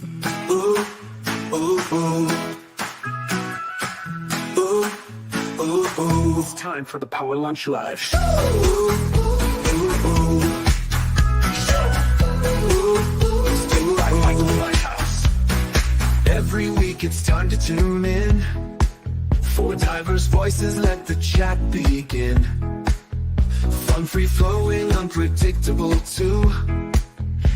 Ooh, ooh, ooh. Ooh, ooh, ooh. It's time for the Power Lunch Live Show. Ooh, ooh, ooh. By Whitehouse. Every week it's time to tune in. For diverse voices, let the chat begin. Fun, free-flowing, unpredictable too.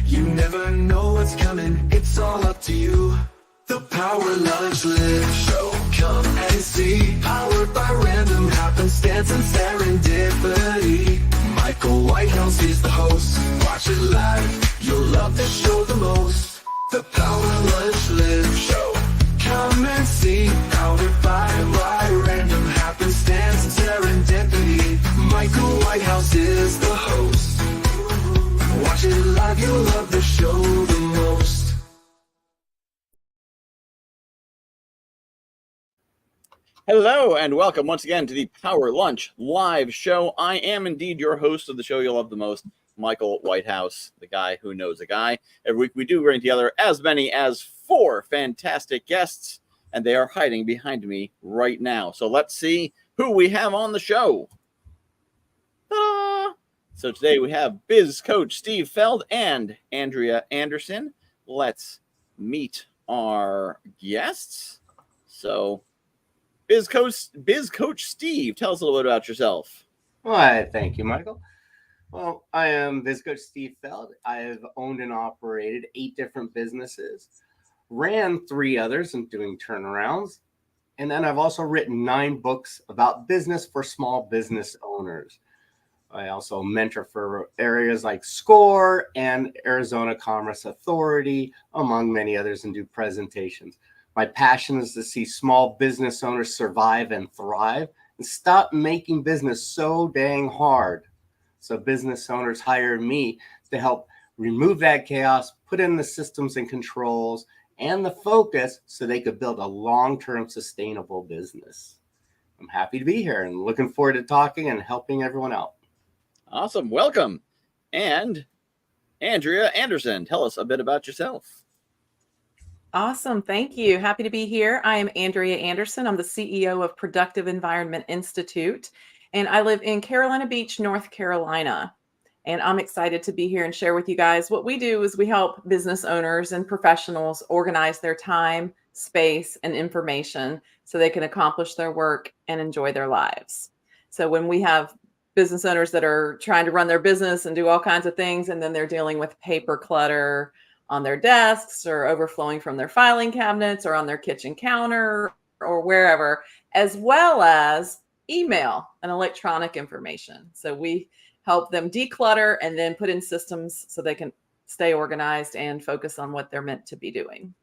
You never know what's coming, it's all up to you. The Power Lunch Live Show, come and see. Powered by random happenstance and serendipity. Michael Whitehouse is the host. Watch it live, you'll love the show the most. The Power Lunch Live Show, come and see. Powered by random happenstance and serendipity. Michael Whitehouse is the host. Watch it live, you'll love the show the most. Hello and welcome once again to the Power Lunch Live Show. I am indeed your host of the show you'll love the most, Michael Whitehouse, the guy who knows a guy. Every week we do bring together as many as 4 fantastic guests, and they are hiding behind me right now. So let's see who we have on the show. Ta-da! So today we have Biz Coach Steve Feld and Andrea Anderson. Let's meet our guests. So Biz Coach Steve, tell us a little bit about yourself. Well, thank you, Michael. Well, I am Biz Coach Steve Feld. I've owned and operated 8 different businesses, ran 3 others and doing turnarounds, and then I've also written 9 books about business for small business owners. I also mentor for areas like SCORE and Arizona Commerce Authority, among many others, and do presentations. My passion is to see small business owners survive and thrive and stop making business so dang hard. So business owners hire me to help remove that chaos, put in the systems and controls and the focus so they could build a long-term sustainable business. I'm happy to be here and looking forward to talking and helping everyone out. Awesome. Welcome. And Andrea Anderson, tell us a bit about yourself. Awesome. Thank you. Happy to be here. I am Andrea Anderson. I'm the CEO of Productive Environment Institute, and I live in Carolina Beach, North Carolina. And I'm excited to be here and share with you guys. What we do is we help business owners and professionals organize their time, space, and information so they can accomplish their work and enjoy their lives. So when we have business owners that are trying to run their business and do all kinds of things, and then they're dealing with paper clutter on their desks or overflowing from their filing cabinets or on their kitchen counter or wherever, as well as email and electronic information. So we help them declutter and then put in systems so they can stay organized and focus on what they're meant to be doing.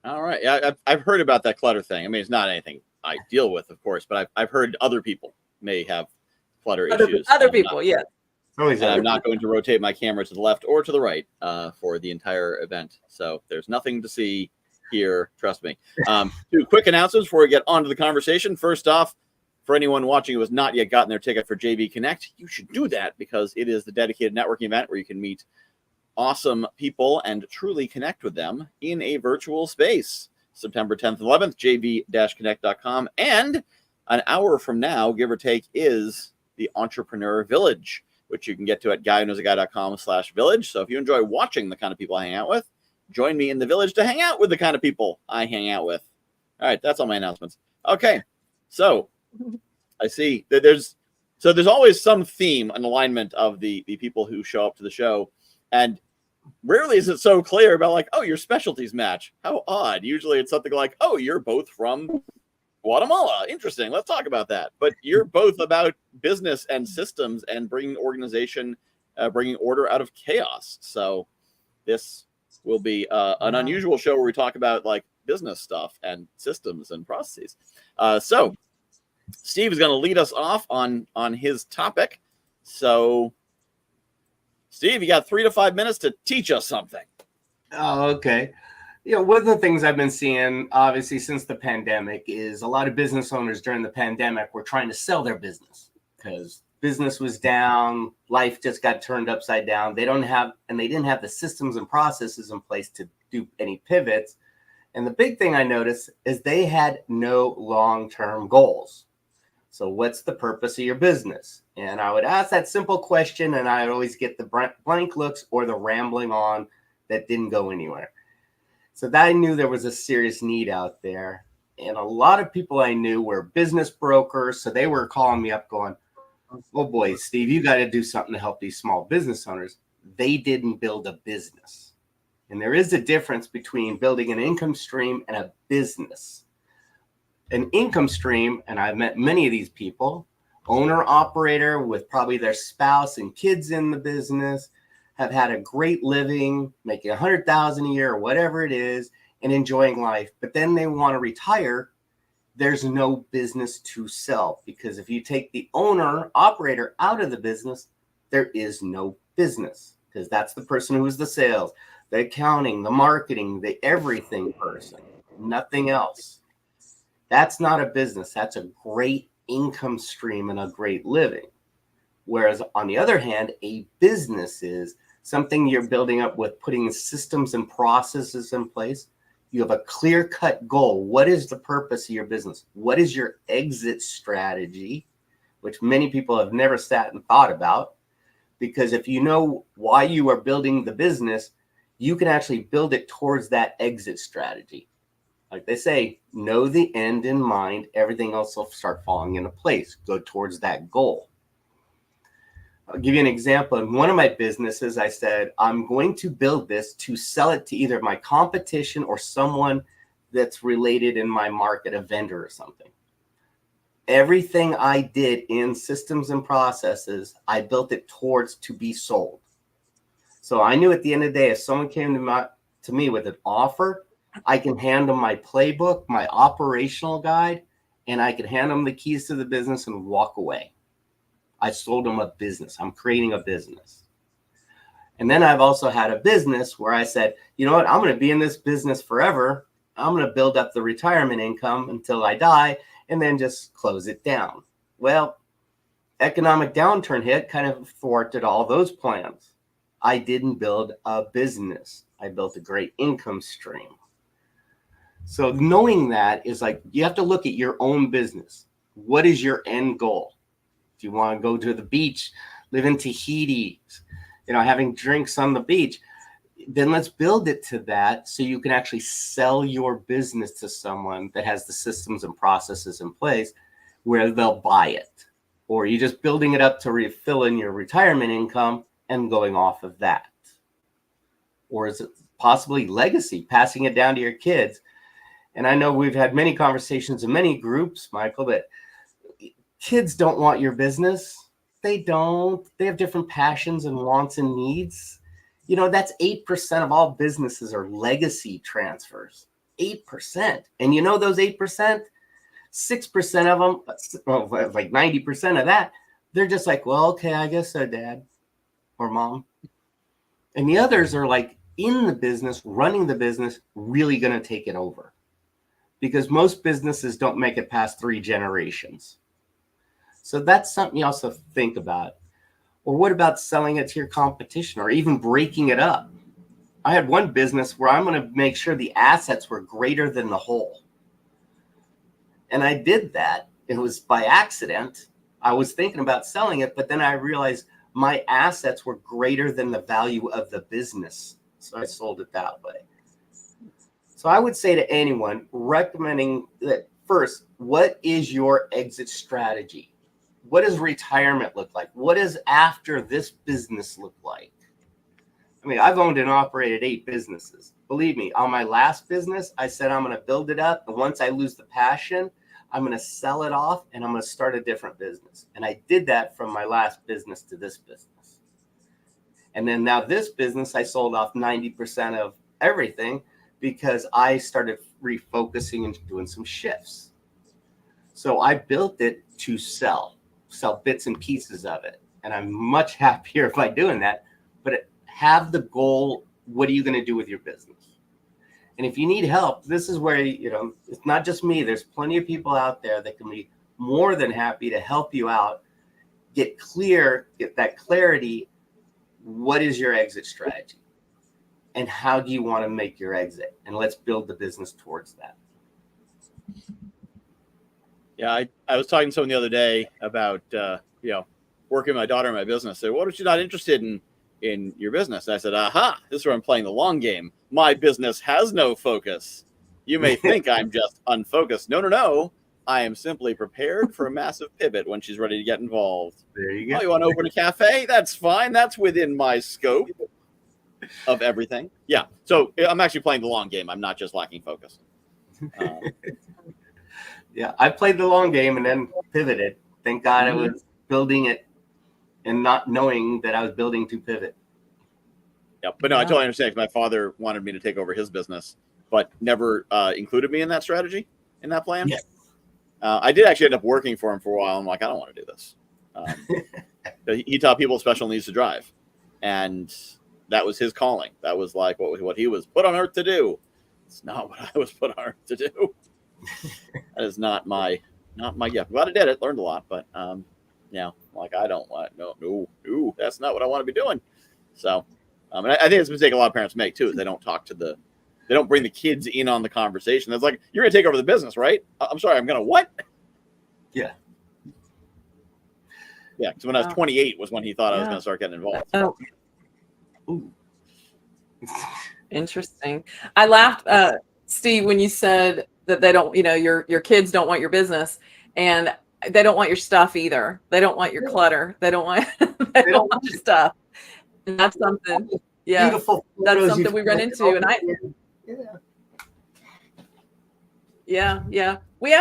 All right. Yeah, I've heard about that clutter thing. I mean, it's not anything I deal with, of course, but I've heard other people may have clutter issues. Other people, yes. And I'm not going to rotate my camera to the left or to the right for the entire event. So there's nothing to see here. Trust me. 2 quick announcements before we get on to the conversation. First off, for anyone watching who has not yet gotten their ticket for JV Connect, you should do that because it is the dedicated networking event where you can meet awesome people and truly connect with them in a virtual space. September 10th and 11th, jv-connect.com. And an hour from now, give or take, is the Entrepreneur Village, which you can get to at guywhoknowsaguy.com/village. So if you enjoy watching the kind of people I hang out with, join me in the village to hang out with the kind of people I hang out with. All right, that's all my announcements. Okay, so I see that there's always some theme and alignment of the people who show up to the show, and rarely is it so clear about like, oh, your specialties match. How odd. Usually it's something like, oh, you're both from Guatemala. Interesting. Let's talk about that. But you're both about business and systems and bringing organization, bringing order out of chaos. So this will be an unusual show where we talk about like business stuff and systems and processes. So Steve is going to lead us off on his topic. So Steve, you got 3 to 5 minutes to teach us something. Oh, okay. One of the things I've been seeing, obviously, since the pandemic is a lot of business owners during the pandemic were trying to sell their business because business was down, life just got turned upside down. They didn't have the systems and processes in place to do any pivots. And the big thing I noticed is they had no long-term goals. So what's the purpose of your business? And I would ask that simple question, and I would always get the blank looks or the rambling on that didn't go anywhere. So that I knew there was a serious need out there. And a lot of people I knew were business brokers. So they were calling me up going, oh boy, Steve, you got to do something to help these small business owners. They didn't build a business. And there is a difference between building an income stream and a business. An income stream, and I've met many of these people, owner operator with probably their spouse and kids in the business, have had a great living, making $100,000 a year or whatever it is, and enjoying life. But then they want to retire. There's no business to sell, because if you take the owner operator out of the business, there is no business, because that's the person who is the sales, the accounting, the marketing, the everything person, nothing else. That's not a business. That's a great income stream and a great living. Whereas on the other hand, a business is something you're building up with putting systems and processes in place. You have a clear-cut goal. What is the purpose of your business? What is your exit strategy, which many people have never sat and thought about? Because if you know why you are building the business, you can actually build it towards that exit strategy. Like they say, know the end in mind, everything else will start falling into place. Go towards that goal. I'll give you an example. In one of my businesses, I said, I'm going to build this to sell it to either my competition or someone that's related in my market, a vendor or something. Everything I did in systems and processes, I built it towards to be sold. So I knew at the end of the day, if someone came to me with an offer, I can hand them my playbook, my operational guide, and I can hand them the keys to the business and walk away. I sold them a business. I'm creating a business. And then I've also had a business where I said, you know what, I'm going to be in this business forever. I'm going to build up the retirement income until I die and then just close it down. Well, economic downturn hit, kind of thwarted all those plans. I didn't build a business. I built a great income stream. So knowing that is like, you have to look at your own business. What is your end goal? Do you want to go to the beach, live in Tahiti, having drinks on the beach? Then let's build it to that so you can actually sell your business to someone that has the systems and processes in place where they'll buy it. Or you're just building it up to refill in your retirement income and going off of that. Or is it possibly legacy, passing it down to your kids? And I know we've had many conversations in many groups, Michael, that kids don't want your business. They don't. They have different passions and wants and needs. That's 8% of all businesses are legacy transfers. 8%. And those 8%, 6% of them, like 90% of that, they're just like, well, okay, I guess so, Dad or Mom. And the others are like in the business, running the business, really going to take it over. Because most businesses don't make it past 3 generations. So that's something you also think about. Or what about selling it to your competition or even breaking it up? I had one business where I'm going to make sure the assets were greater than the whole. And I did that. It was by accident. I was thinking about selling it, but then I realized my assets were greater than the value of the business. So I sold it that way. So I would say to anyone recommending that first, what is your exit strategy? What does retirement look like? What does after this business look like? I mean, I've owned and operated 8 businesses. Believe me, on my last business, I said I'm going to build it up. And once I lose the passion, I'm going to sell it off and I'm going to start a different business. And I did that from my last business to this business. And then now this business, I sold off 90% of everything because I started refocusing and doing some shifts. So I built it to sell bits and pieces of it. And I'm much happier by doing that. But have the goal, what are you going to do with your business? And if you need help, this is where, it's not just me. There's plenty of people out there that can be more than happy to help you out get that clarity. What is your exit strategy? And how do you want to make your exit? And let's build the business towards that. Yeah, I was talking to someone the other day about working with my daughter in my business. They said, "What if she's not interested in your business?" And I said, "Aha, this is where I'm playing the long game. My business has no focus. You may think I'm just unfocused. No. I am simply prepared for a massive pivot when she's ready to get involved." There you go. Oh, you want to open a cafe? That's fine. That's within my scope of everything. Yeah. So I'm actually playing the long game. I'm not just lacking focus. Yeah, I played the long game and then pivoted. Thank God I was building it and not knowing that I was building to pivot. Yeah, but no, I totally understand. 'Cause my father wanted me to take over his business, but never included me in that strategy, in that plan. Yes. I did actually end up working for him for a while. I'm like, I don't want to do this. He taught people with special needs to drive, and that was his calling. That was like what he was put on earth to do. It's not what I was put on earth to do. That is not my gift. Glad I did it. Learned a lot, but like I don't want no. That's not what I want to be doing. So, and I think it's a mistake a lot of parents make too. Is they don't bring the kids in on the conversation. That's like, you're gonna take over the business, right? I'm sorry, I'm gonna what? Yeah. Yeah, because when I was 28 was when he thought I was gonna start getting involved. Oh, Ooh. interesting. I laughed, Steve, when you said that they don't, your kids don't want your business, and they don't want your stuff either. They don't want your clutter. They don't want your stuff. And that's something. Yeah, Beautiful. That's something we run into, and Yeah. We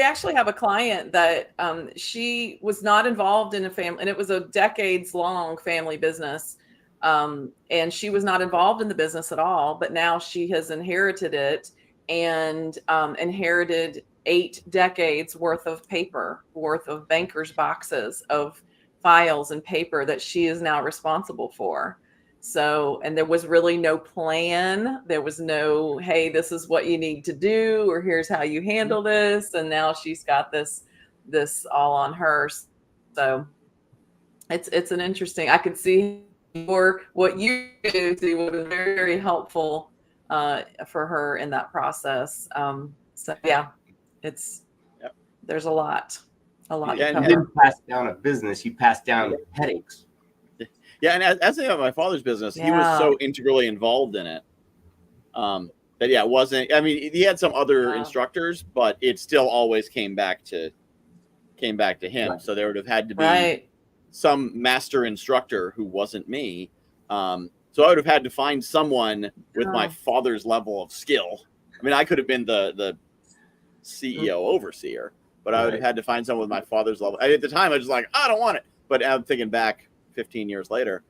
actually have a client that she was not involved in a family, and it was a decades long family business. And she was not involved in the business at all, but now she has inherited it and inherited 8 decades worth of bankers' boxes of files and paper that she is now responsible for. So, and there was really no plan. There was no, hey, this is what you need to do, or here's how you handle this. And now she's got this all on her. So it's an interesting, I could see what you do was very, very helpful for her in that process. So yeah, there's a lot Yeah, to and You cover. didn't pass down a business, you passed down headaches. Yeah, and as about my father's business, he was so integrally involved in it that it wasn't. I mean, he had some other instructors, but it still always came back to him. Right. So there would have had to be some master instructor who wasn't me. So I would have had to find someone with my father's level of skill. I mean, I could have been the CEO overseer, but I would have had to find someone with my father's level. And at the time, I was just like, I don't want it. But I'm thinking back 15 years later,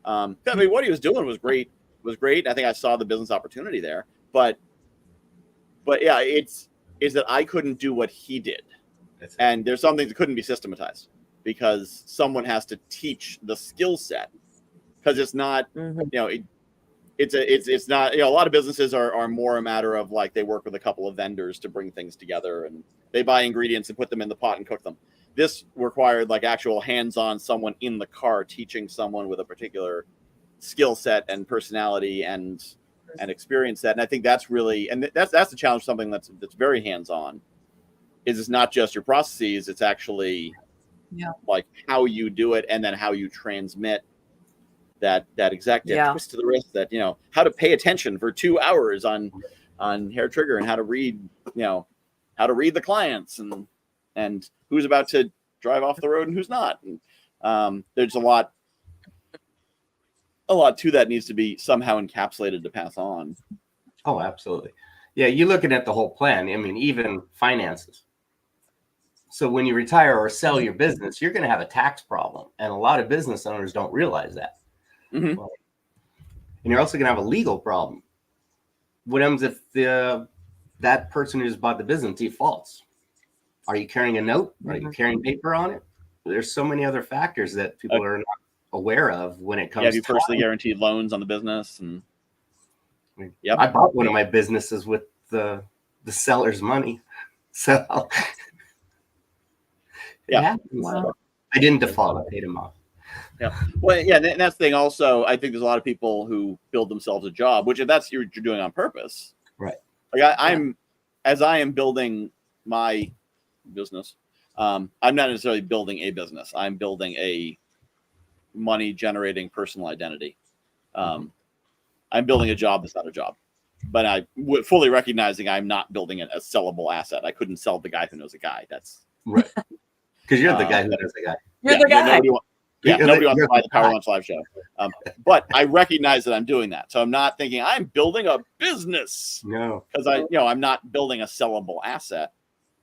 I mean, what he was doing was great. I think I saw the business opportunity there, but yeah, is that I couldn't do what he did. And there's some things that couldn't be systematized because someone has to teach the skill set, because it's not, it's not, a lot of businesses are more a matter of like, they work with a couple of vendors to bring things together and they buy ingredients and put them in the pot and cook them. This required like actual hands-on someone in the car teaching someone with a particular skill set and personality and experience set. And I think that's really, and that's the challenge. Something that's very hands-on is it's not just your processes. It's actually like how you do it and then how you transmit that exact twist to the wrist, that, how to pay attention for 2 hours on hair trigger and how to read the clients and who's about to drive off the road and who's not. And there's a lot to that needs to be somehow encapsulated to pass on. Oh, absolutely. Yeah, you're looking at the whole plan. I mean, even finances. So when you retire or sell your business, you're going to have a tax problem. And a lot of business owners don't realize that. Mm-hmm. And you're also going to have a legal problem. What happens if that person who's bought the business defaults? Are you carrying a note? Are you carrying paper on it? There's so many other factors that people are not aware of when it comes to. Have you personally guaranteed loans on the business? And I bought one of my businesses with the seller's money. So yeah. Wow. I didn't default. I paid him off. Yeah. Well, yeah, and that's the thing. Also, I think there's a lot of people who build themselves a job, which if that's you're doing on purpose, Right? Like I'm, as I am building my business, I'm not necessarily building a business. I'm building a money generating personal identity. I'm building a job that's not a job, but I fully recognizing I'm not building a sellable asset. I couldn't sell the guy who knows a guy. That's right. Because you're the guy who knows the guy. You're the guy. Nobody wants to buy the Power Lunch Live show. But I recognize that I'm doing that. So I'm not thinking I'm building a business. No. Because I'm not building a sellable asset.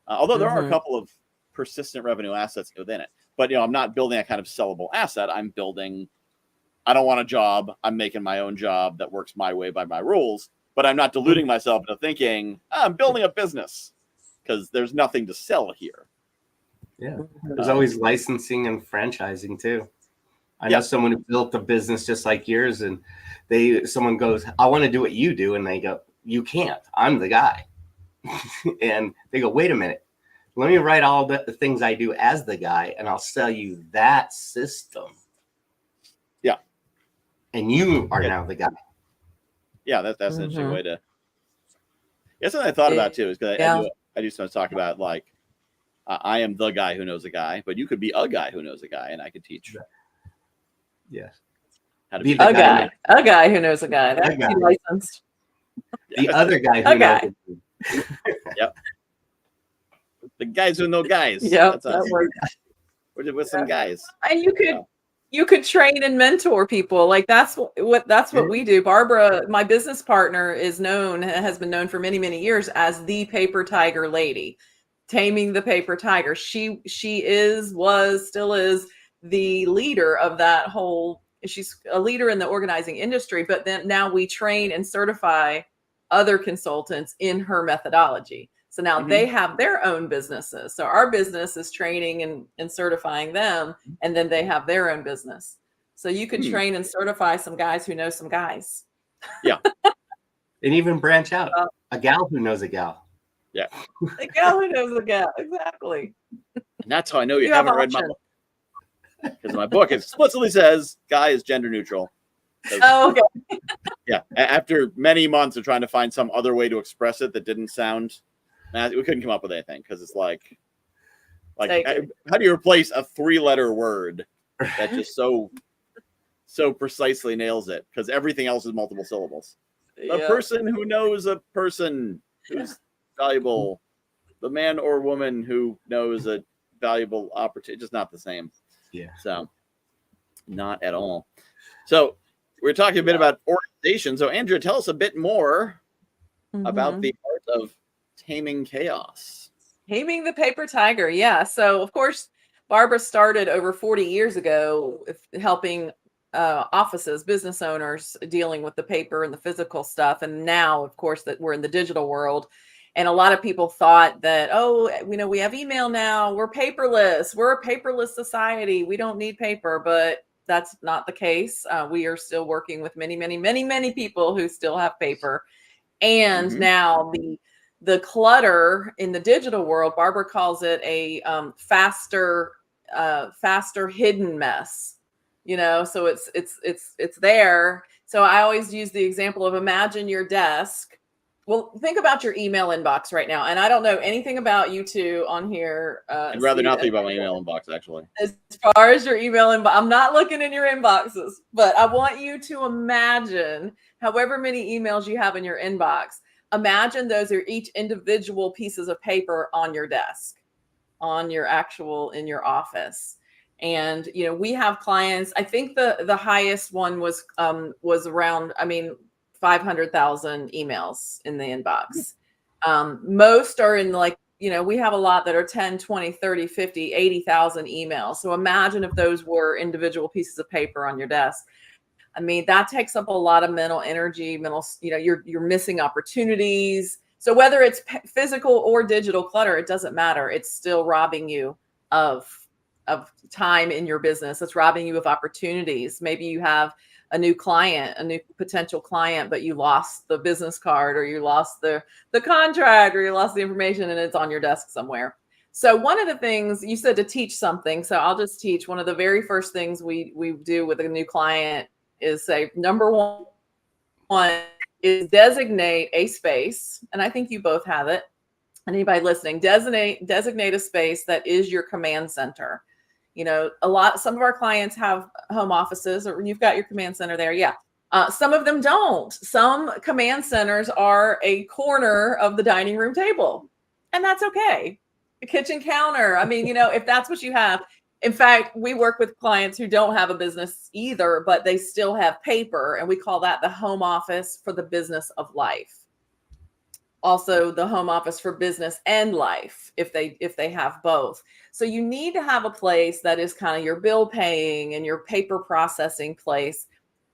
Although there are a couple of persistent revenue assets within it. But I'm not building a kind of sellable asset. I'm building, I don't want a job. I'm making my own job that works my way by my rules. But I'm not deluding myself into thinking I'm building a business because there's nothing to sell here. Yeah. There's always licensing and franchising too. I know someone who built a business just like yours, and someone goes, I want to do what you do. And they go, you can't, I'm the guy. And they go, wait a minute. Let me write all the things I do as the guy, and I'll sell you that system. Yeah. And you are now the guy. Yeah, that's an interesting way to. That's something I thought about too. Is because I do sometimes talk about like I am the guy who knows a guy, but you could be a guy who knows a guy, and I could teach. Yes. How to be a guy who knows a guy. That's licensed. The other guy who knows. Yep. The guys who know guys. Yep, that works. We're with some guys. And you could train and mentor people. Like that's what we do. Barbara, my business partner, has been known for many, many years as the paper tiger lady, taming the paper tiger. She still is the leader of that whole. She's a leader in the organizing industry, but then now we train and certify other consultants in her methodology. So now they have their own businesses. So our business is training and certifying them, and then they have their own business. So you can train and certify some guys who know some guys. Yeah. And even branch out. A gal who knows a gal. Yeah. A gal who knows a gal. Exactly. And that's how I know you haven't read my book. Because my book explicitly says guy is gender neutral. Oh, okay. Yeah. After many months of trying to find some other way to express it that didn't sound, we couldn't come up with anything because it's like how do you replace a 3-letter word that just so precisely nails it? Because everything else is multiple syllables. A person who knows a person who's valuable, the man or woman who knows a valuable opportunity, just not the same. Yeah. So not at all. So we're talking a bit about organization. So Andrea, tell us a bit more about the art of taming chaos. Taming the paper tiger. Yeah. So of course, Barbara started over 40 years ago helping offices, business owners dealing with the paper and the physical stuff. And now, of course, that we're in the digital world. And a lot of people thought that, we have email now. We're paperless. We're a paperless society. We don't need paper, but that's not the case. We are still working with many, many, many, many people who still have paper. And now the clutter in the digital world, Barbara calls it a faster hidden mess. So it's there. So I always use the example of imagine your desk. Well, think about your email inbox right now. And I don't know anything about you two on here. I'd rather not think about my email inbox, actually. As far as your email inbox, I'm not looking in your inboxes, but I want you to imagine however many emails you have in your inbox. Imagine those are each individual pieces of paper on your desk, in your office. And, we have clients. I think the highest one was around, 500,000 emails in the inbox. Most are in we have a lot that are 10, 20, 30, 50, 80,000 emails. So imagine if those were individual pieces of paper on your desk. That takes up a lot of mental energy, you're missing opportunities. So whether it's physical or digital clutter, it doesn't matter. It's still robbing you of time in your business. It's robbing you of opportunities. Maybe you have a new potential client, but you lost the business card, or you lost the contract, or you lost the information, and it's on your desk somewhere. So one of the things you said to teach something, so I'll just teach. One of the very first things we do with a new client is say, number one is designate a space, and I think you both have it. Anybody listening, designate a space that is your command center. You know, some of our clients have home offices, or you've got your command center there. Yeah. Some of them don't. Some command centers are a corner of the dining room table, and that's okay. The kitchen counter. I mean, you know, if that's what you have. In fact, we work with clients who don't have a business either, but they still have paper, and we call that the home office for the business of life. Also, the home office for business and life, if they have both. So you need to have a place that is kind of your bill paying and your paper processing place.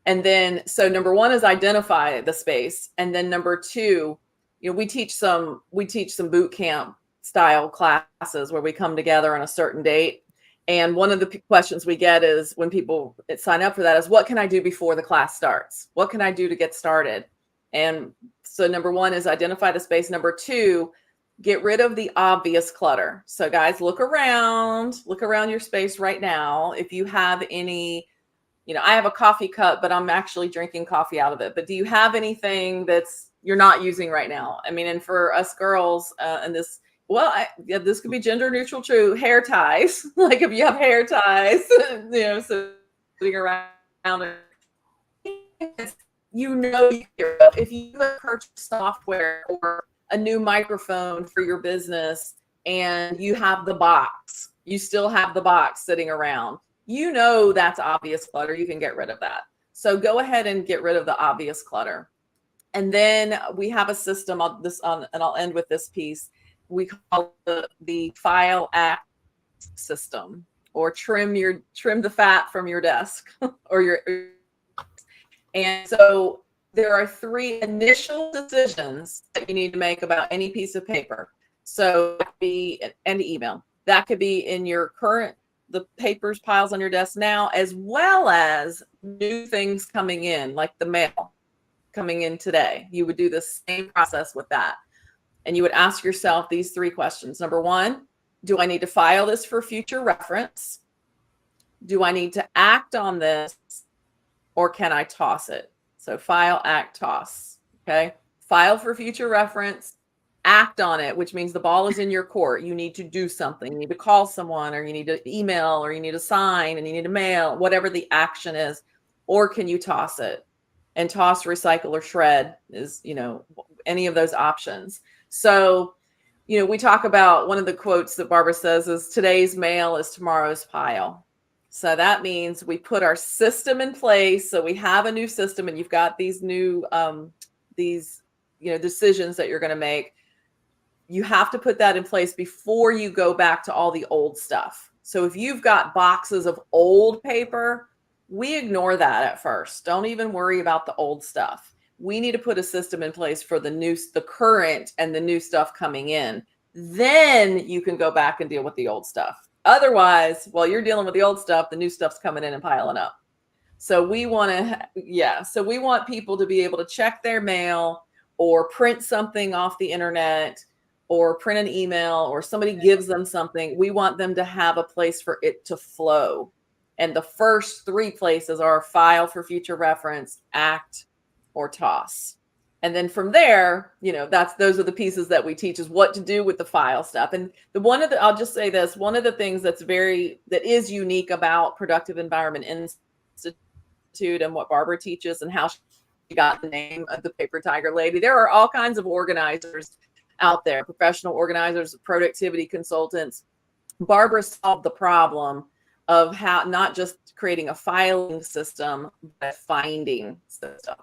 And then, so number one is identify the space. And then number two, you know, we teach some boot camp style classes where we come together on a certain date. And one of the questions we get is when people sign up for that is, what can I do before the class starts? What can I do to get started? And so number one is identify the space. Number two, get rid of the obvious clutter. So guys, look around your space right now. If you have any, you know, I have a coffee cup, but I'm actually drinking coffee out of it. But do you have anything that's you're not using right now? I mean, and for us girls, and this, well, this could be gender neutral too. Hair ties, like if you have hair ties, you know, sitting around. You know, if you purchase software or a new microphone for your business and you have the box, you still have the box sitting around, you know, that's obvious clutter. You can get rid of that. So go ahead and get rid of the obvious clutter. And then we have a system and I'll end with this piece. We call the file act system, or trim the fat from your desk or your. And so there are 3 initial decisions that you need to make about any piece of paper. So that could be an email. That could be in your the papers piles on your desk now, as well as new things coming in, like the mail coming in today. You would do the same process with that. And you would ask yourself these 3 questions. Number 1, do I need to file this for future reference? Do I need to act on this? Or can I toss it? So file, act, toss. Okay. File for future reference, act on it, which means the ball is in your court. You need to do something. You need to call someone, or you need to email, or you need to sign, and you need to mail, whatever the action is. Or can you toss it? And toss, recycle, or shred is, you know, any of those options. So, you know, we talk about, one of the quotes that Barbara says is, today's mail is tomorrow's pile. So that means we put our system in place. So we have a new system, and you've got these new, decisions that you're going to make. You have to put that in place before you go back to all the old stuff. So if you've got boxes of old paper, we ignore that at first. Don't even worry about the old stuff. We need to put a system in place for the current and the new stuff coming in. Then you can go back and deal with the old stuff. Otherwise, while you're dealing with the old stuff, the new stuff's coming in and piling up. So we want people to be able to check their mail, or print something off the internet, or print an email, or somebody gives them something. We want them to have a place for it to flow. And the first 3 places are file for future reference, act, or toss. And then from there, you know, those are the pieces that we teach, is what to do with the file stuff. And I'll just say this, one of the things that is unique about Productive Environment Institute and what Barbara teaches, and how she got the name of the Paper Tiger Lady. There are all kinds of organizers out there, professional organizers, productivity consultants. Barbara solved the problem of how not just creating a filing system, but a finding system.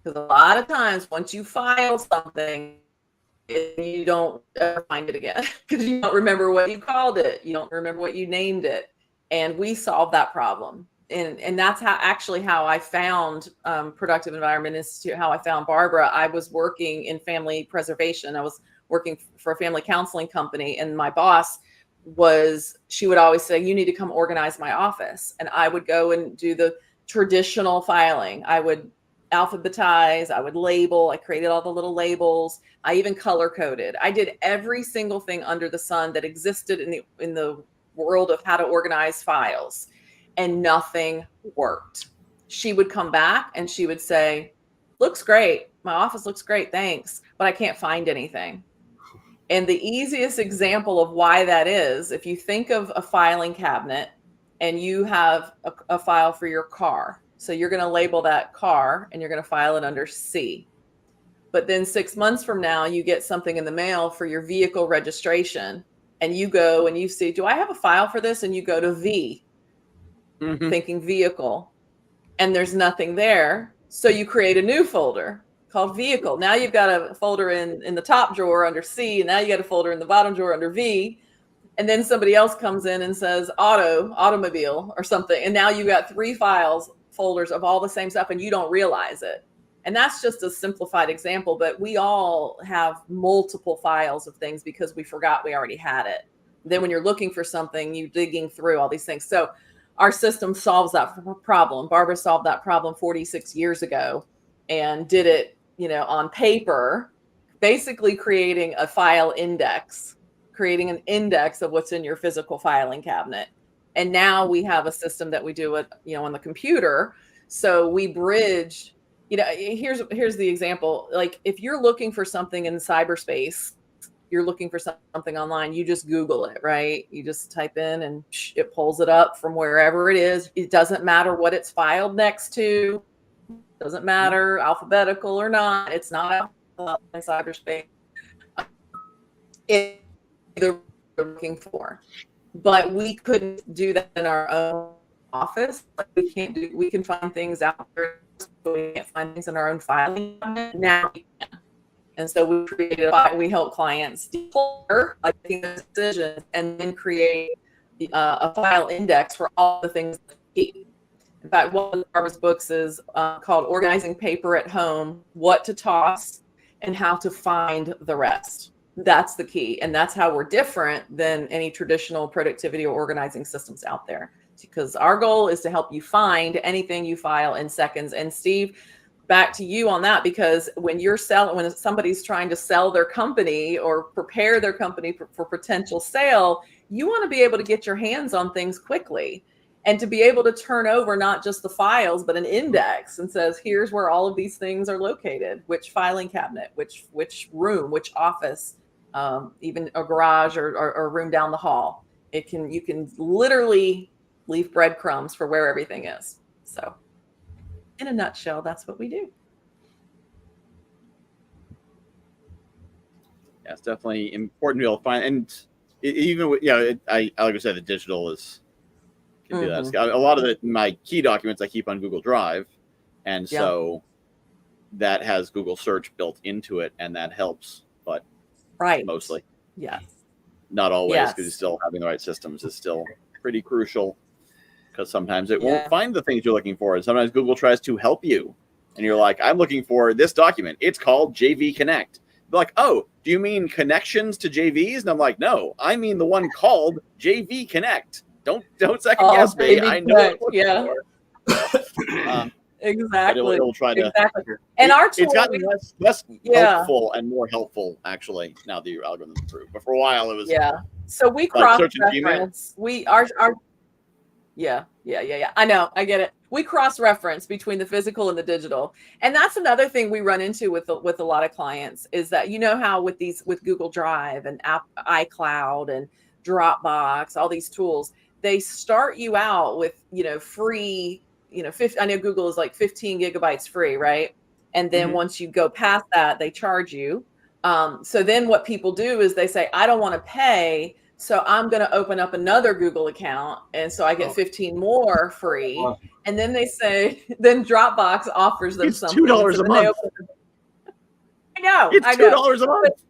Because a lot of times, once you file something, you don't ever find it again, because you don't remember what you called it. You don't remember what you named it. And we solved that problem. And that's how I found Productive Environment Institute, how I found Barbara. I was working in family preservation. I was working for a family counseling company, and my boss she would always say, you need to come organize my office. And I would go and do the traditional filing. I would alphabetize, I would label, I created all the little labels. I even color coded. I did every single thing under the sun that existed in the world of how to organize files, and nothing worked. She would come back and she would say, looks great. My office looks great. Thanks. But I can't find anything. And the easiest example of why that is, if you think of a filing cabinet and you have a file for your car. So you're going to label that car and you're going to file it under C. But then 6 months from now, you get something in the mail for your vehicle registration. And you go and you see, do I have a file for this? And you go to V, thinking vehicle. And there's nothing there. So you create a new folder called vehicle. Now you've got a folder in the top drawer under C, and now you got a folder in the bottom drawer under V. And then somebody else comes in and says automobile or something. And now you got 3 folders of all the same stuff, and you don't realize it. And that's just a simplified example, but we all have multiple files of things because we forgot we already had it. Then when you're looking for something, you're digging through all these things. So our system solves that problem. Barbara solved that problem 46 years ago and did it, on paper, basically creating a file index, creating an index of what's in your physical filing cabinet. And now we have a system that we do it, on the computer. So we bridge, here's the example. Like if you're looking for something in cyberspace, you're looking for something online, you just Google it, right? You just type in and it pulls it up from wherever it is. It doesn't matter what it's filed next to. Doesn't matter alphabetical or not. It's not in cyberspace. It's either looking for. But we couldn't do that in our own office. We can find things out there, but we can't find things in our own filing cabinet. Now we can. And so we created we help clients declutter, making decisions, and then create a file index for all the things that we keep. In fact, one of Barbara's books is called Organizing Paper at Home, What to Toss and How to Find the Rest. That's the key. And that's how we're different than any traditional productivity or organizing systems out there. Because our goal is to help you find anything you file in seconds. And Steve, back to you on that, because when somebody's trying to sell their company or prepare their company for potential sale, you want to be able to get your hands on things quickly and to be able to turn over not just the files, but an index and says, here's where all of these things are located, which filing cabinet, which room, which office, even a garage or a room down the hall. You can literally leave breadcrumbs for where everything is. So in a nutshell, that's what we do. Yeah, it's definitely important to be able to find, and even with, like I said, the digital can do that. A lot of my key documents I keep on Google Drive, and so that has Google search built into it, and that helps, but mostly. Yes. Not always, because still having the right systems is still pretty crucial, because sometimes it won't find the things you're looking for, and sometimes Google tries to help you, and you're like, I'm looking for this document. It's called JV Connect. They're like, oh, do you mean connections to JVs? And I'm like, no, I mean the one called JV Connect. Don't second guess me. I know what for. Exactly. It'll try to. Exactly. And our tool, it's gotten less helpful and more helpful actually now that your algorithm's improved. But for a while it was. Yeah. So we cross-reference. I know. I get it. We cross-reference between the physical and the digital, and that's another thing we run into with a lot of clients is that how with Google Drive and iCloud and Dropbox, all these tools, they start you out with free. 50, I know Google is like 15 gigabytes free, right? And then once you go past that, they charge you. So then what people do is they say, I don't want to pay, so I'm going to open up another Google account. And so I get 15 more free. And then they say, then Dropbox offers them something. $2 a month. I know. It's $2 a month.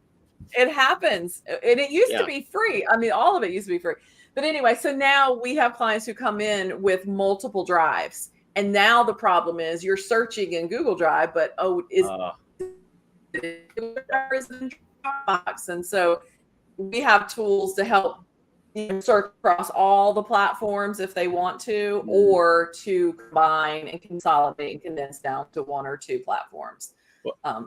It happens. And it used to be free. I mean, all of it used to be free. But anyway, so now we have clients who come in with multiple drives. And now the problem is you're searching in Google Drive, but is in Dropbox? And so we have tools to help search across all the platforms if they want to, or to combine and consolidate and condense down to one or two platforms.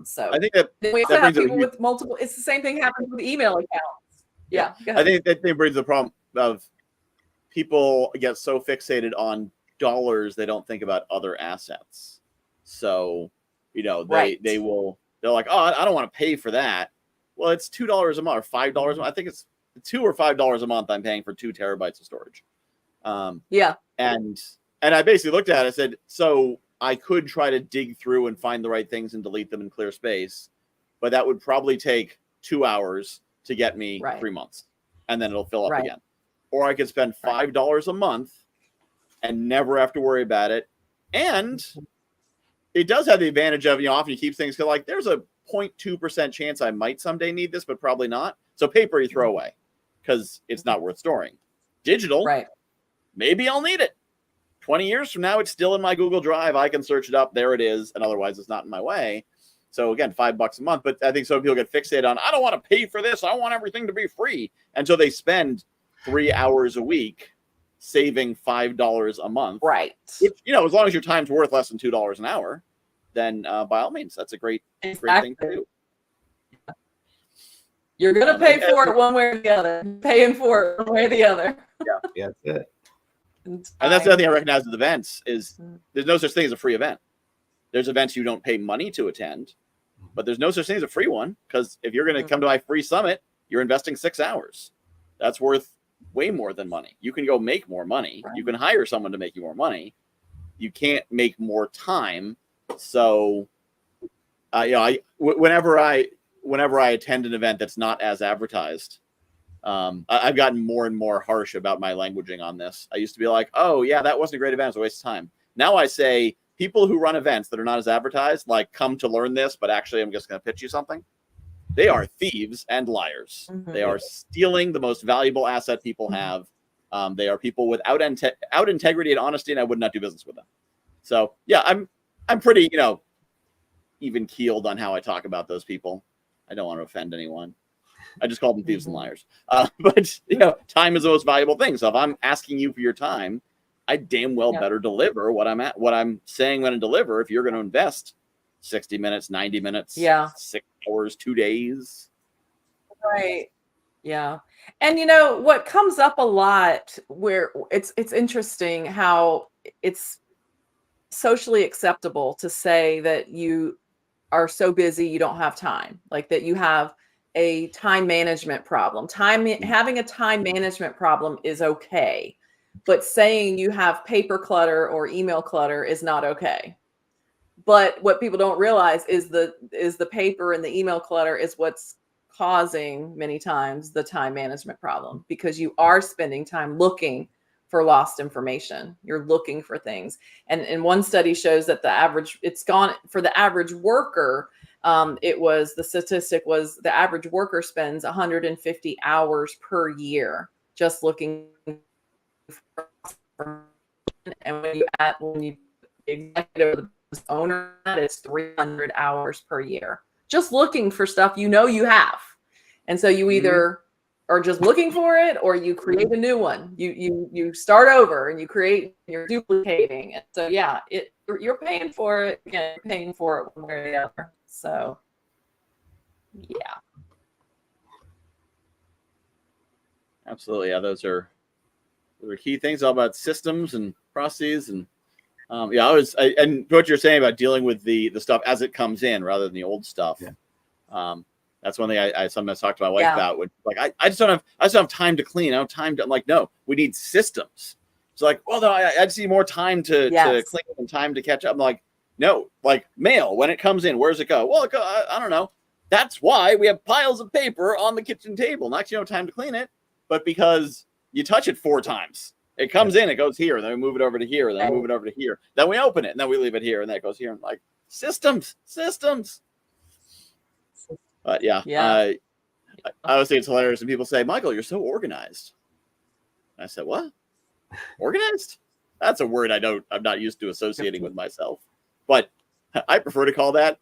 So I think that we also have people huge, with multiple. It's the same thing happens with email accounts. Yeah, I think that brings the problem of people get so fixated on dollars they don't think about other assets. So, you know, they're like, oh, I don't want to pay for that. Well, it's $2 a month or $5 a month. I think it's $2 or $5 a month I'm paying for 2 terabytes of storage. And I basically looked at it and said, so I could try to dig through and find the right things and delete them and clear space, but that would probably take 2 hours to get me 3 months, and then it'll fill up again. Or I could spend $5 a month and never have to worry about it. And it does have the advantage of, you know, often you keep things like there's a 0.2% chance I might someday need this, but probably not. So paper you throw away because it's not worth storing. Digital, maybe I'll need it. 20 years from now, it's still in my Google Drive. I can search it up. There it is. And otherwise it's not in my way. So again, $5 a month. But I think some people get fixated on, I don't want to pay for this. I want everything to be free. And so they spend 3 hours a week saving $5 a month. Which, you know, as long as your time's worth less than $2 an hour, then by all means, that's a great thing to do. You're going to pay for it one way or the other. Paying for it one way or the other. Yeah, that's it. And that's the other thing I recognize with events is there's no such thing as a free event. There's events you don't pay money to attend, but there's no such thing as a free one, because if you're going to come to my free summit, you're investing 6 hours. That's worth way more than money. You can go make more money. You can hire someone to make you more money. You can't make more time. So, you know, whenever I attend an event that's not as advertised, I've gotten more and more harsh about my languaging on this. I used to be like, oh yeah, that wasn't a great event. It was a waste of time. Now I say people who run events that are not as advertised, like come to learn this, but actually I'm just going to pitch you something. They are thieves and liars. They are stealing the most valuable asset people have. They are people without integrity and honesty, and I would not do business with them. So yeah, I'm pretty, you know, even keeled on how I talk about those people. I don't want to offend anyone. I just call them thieves and liars. But you know, time is the most valuable thing. So if I'm asking you for your time, I damn well better deliver what I'm saying I'm going to deliver. If you're going to invest 60 minutes, 90 minutes, 6 hours, 2 days. Yeah. And you know, what comes up a lot where it's interesting how it's socially acceptable to say that you are so busy you don't have time, like that you have a time management problem. Having a time management problem is okay, but saying you have paper clutter or email clutter is not okay. But what people don't realize is the paper and the email clutter is what's causing many times the time management problem, because you are spending time looking for lost information. You're looking for things. And one study shows that the average worker, the statistic was the average worker spends 150 hours per year just looking for, and when you executive the owner, it's 300 hours per year just looking for stuff you know you have. And so you either are just looking for it, or you create a new one. You start over and you're duplicating. And so yeah, you're paying for it. Again, paying for it one way or the other. So yeah. Absolutely. Yeah, those are key things, all about systems and processes. And and what you're saying about dealing with the stuff as it comes in rather than the old stuff. That's one thing I sometimes talk to my wife about. Like I just don't have time to clean. I don't have time to. I'm like, no, we need systems. It's like, well, no, I just need more time to clean and time to catch up. I'm like, no, like mail when it comes in, where does it go? Well, I don't know. That's why we have piles of paper on the kitchen table. Not 'cause you don't have time to clean it, but because you touch it 4 times. It comes in, it goes here, then we move it over to here, then we move it over to here, then we open it, and then we leave it here, and then it goes here. I'm like, systems. But I always think it's hilarious when people say, Michael, you're so organized. And I said, what? Organized? That's a word I'm not used to associating with myself. But I prefer to call that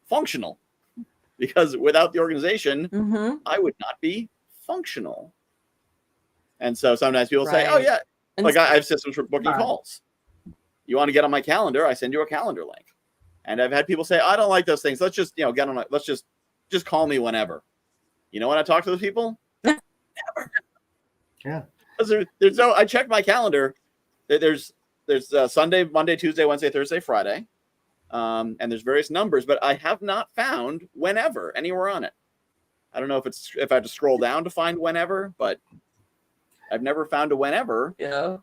functional, because without the organization, I would not be functional. And so sometimes people say, "Oh Right. yeah," And like I have systems for booking Right. calls. You want to get on my calendar? I send you a calendar link. And I've had people say, "I don't like those things. Let's just get on. Let's just call me whenever." You know when I talk to those people? Never. Yeah. There's no. I checked my calendar. There's Sunday, Monday, Tuesday, Wednesday, Thursday, Friday, and there's various numbers, but I have not found whenever anywhere on it. I don't know if I have to scroll down to find whenever, but I've never found a whenever. Yeah.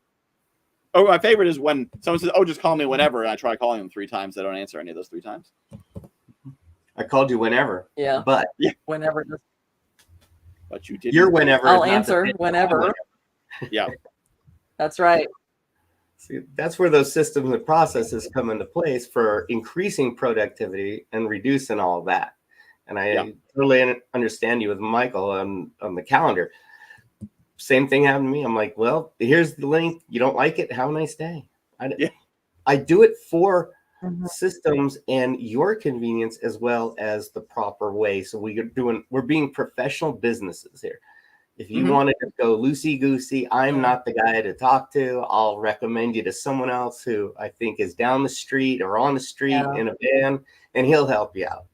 Oh, my favorite is when someone says, "Oh, just call me whenever," and I try calling them 3 times. They don't answer any of those 3 times. I called you whenever. Yeah. But Whenever. But you did. your whenever. I'll is not the answer same as whenever. whenever. Yeah. That's right. See, that's where those systems and processes come into place for increasing productivity and reducing all of that. And I totally understand you with Michael on the calendar. Same thing happened to me. I'm like, well, here's the link. You don't like it? Have a nice day. I do it for systems and your convenience as well as the proper way. So we're being professional businesses here. If you want to go loosey-goosey, I'm not the guy to talk to. I'll recommend you to someone else who I think is down the street or on the street in a van, and he'll help you out.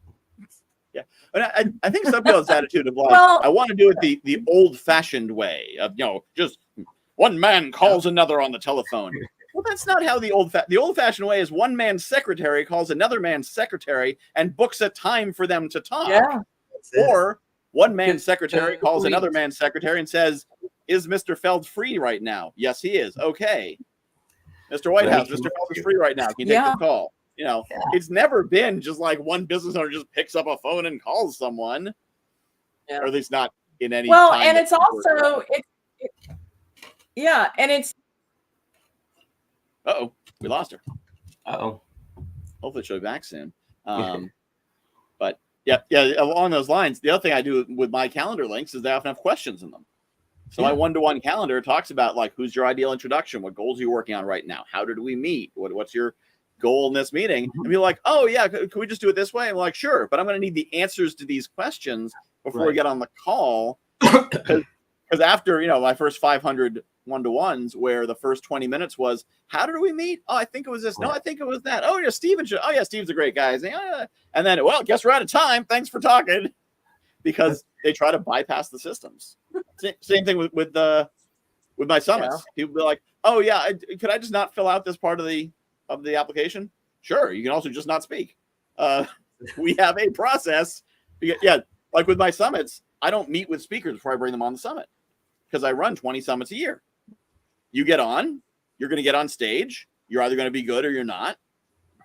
Yeah. And I think some people's attitude of like, Well- I want to do it the old-fashioned way of, just one man calls another on the telephone. Well, that's not how the old-fashioned way is. One man's secretary calls another man's secretary and books a time for them to talk. Yeah. Or one man's secretary calls Agreed. another man's secretary and says, "Is Mr. Feld free right now?" "Yes, he is." "Okay. Mr. Whitehouse, Mr. Feld is free right now. Can you take the call?" It's never been just like one business owner just picks up a phone and calls someone. Yeah. Or at least not in any Well, time and that it's people are- also and it's Uh-oh, we lost her. Uh-oh. Hopefully she'll be back soon. But yeah, along those lines, the other thing I do with my calendar links is they often have questions in them. So my one-to-one calendar talks about like, who's your ideal introduction? What goals are you working on right now? How did we meet? What's your goal in this meeting? And be like, "Oh yeah, can we just do it this way?" I'm like, "Sure," but I'm going to need the answers to these questions before we get on the call. Because after, my first 500 one-to-ones where the first 20 minutes was, "How did we meet? Oh, I think it was this. No, I think it was that. Oh, yeah, Steven. Oh, yeah, Steve's a great guy." And then, well, guess we're out of time. Thanks for talking. Because they try to bypass the systems. Same thing with my summits. Yeah. People be like, "Oh, yeah, could I just not fill out this part of the application?" "Sure. You can also just not speak." We have a process. Like with my summits, I don't meet with speakers before I bring them on the summit because I run 20 summits a year. You get on, you're going to get on stage. You're either going to be good or you're not.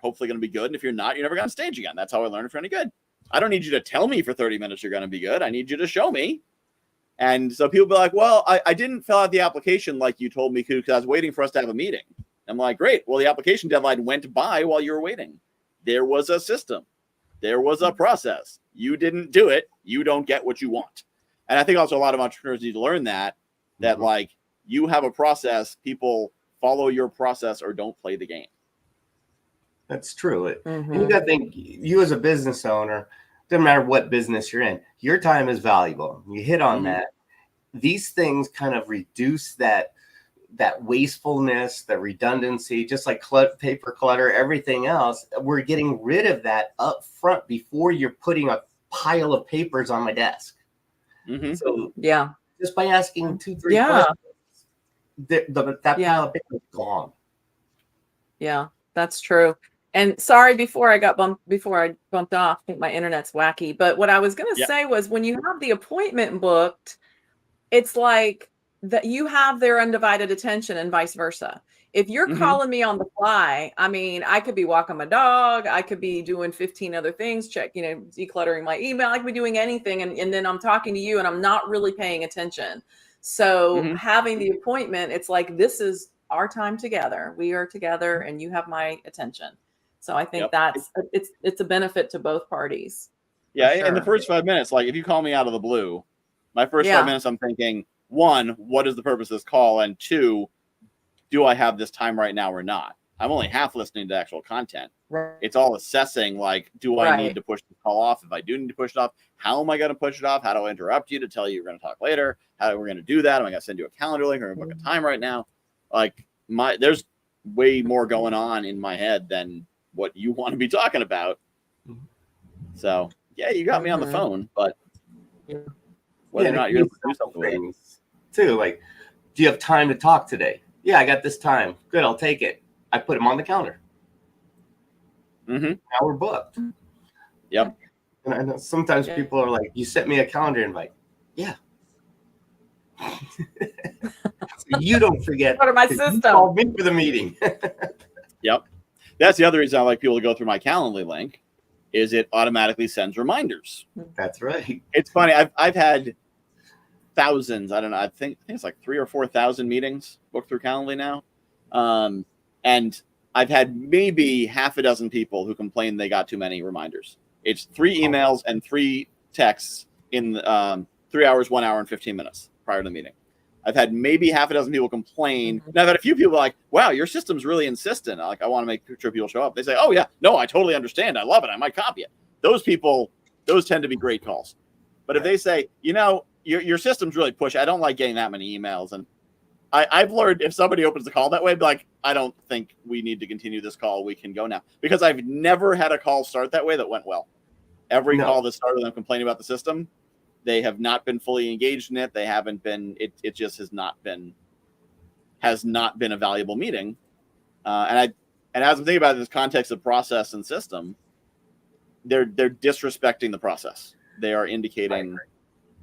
Hopefully going to be good. And if you're not, you're never going on stage again. That's how I learned if you're any good. I don't need you to tell me for 30 minutes you're going to be good. I need you to show me. And so people be like, "Well, I didn't fill out the application like you told me to because I was waiting for us to have a meeting." I'm like, "Great. Well, the application deadline went by while you were waiting. There was a system. There was a process. You didn't do it. You don't get what you want." And I think also a lot of entrepreneurs need to learn that like you have a process, people follow your process or don't play the game. That's true. And you got to think, you as a business owner, doesn't matter what business you're in, your time is valuable. You hit on that. These things kind of reduce that wastefulness, the redundancy, just like paper clutter, everything else. We're getting rid of that up front before you're putting a pile of papers on my desk. So just by asking 2-3 questions, that pile of paper is gone. Yeah, that's true. And sorry, before I bumped off, I think my internet's wacky. But what I was going to say was when you have the appointment booked, it's like that you have their undivided attention and vice versa. If you're calling me on the fly, I mean, I could be walking my dog. I could be doing 15 other things, decluttering my email. I could be doing anything. And then I'm talking to you and I'm not really paying attention. So having the appointment, it's like, this is our time together. We are together and you have my attention. So I think it's a benefit to both parties. Yeah. Sure. In the first 5 minutes, like if you call me out of the blue, my first 5 minutes, I'm thinking, 1, what is the purpose of this call? And 2, do I have this time right now or not? I'm only half listening to actual content. Right. It's all assessing, like, do I need Right. to push the call off? If I do need to push it off, how am I going to push it off? How do I interrupt you to tell you you're going to talk later? How are we going to do that? Am I going to send you a calendar link or book a time right now? Like, there's way more going on in my head than what you want to be talking about. So yeah, you got me on the phone, but whether or not you're able to do something with it. Too, like, do you have time to talk today? Yeah, I got this time. Good, I'll take it. I put them on the counter. Mm-hmm. Now we're booked. Yep. And I know sometimes people are like, you sent me a calendar invite. Yeah. So you don't forget. Part of my 'cause system. You called me for the meeting. Yep. That's the other reason I like people to go through my Calendly link, is it automatically sends reminders. That's right. It's funny. I've had thousands. I don't know. I think it's like 3,000 or 4,000 meetings booked through Calendly now. And I've had maybe half a dozen people who complain they got too many reminders. It's 3 emails and 3 texts in 3 hours, 1 hour, and 15 minutes prior to the meeting. I've had maybe half a dozen people complain. And I've had a few people like, wow, your system's really insistent. Like, I want to make sure people show up. They say, oh, yeah, no, I totally understand. I love it. I might copy it. Those people, those tend to be great calls. But if they say, you know, your system's really pushy, I don't like getting that many emails. And I've learned if somebody opens the call that way, be like, I don't think we need to continue this call. We can go now. Because I've never had a call start that way that went well. Every call that started with them complaining about the system, they have not been fully engaged in it. They haven't been. It just has not been a valuable meeting. And as I'm thinking about this context of process and system, they're disrespecting the process. They are indicating.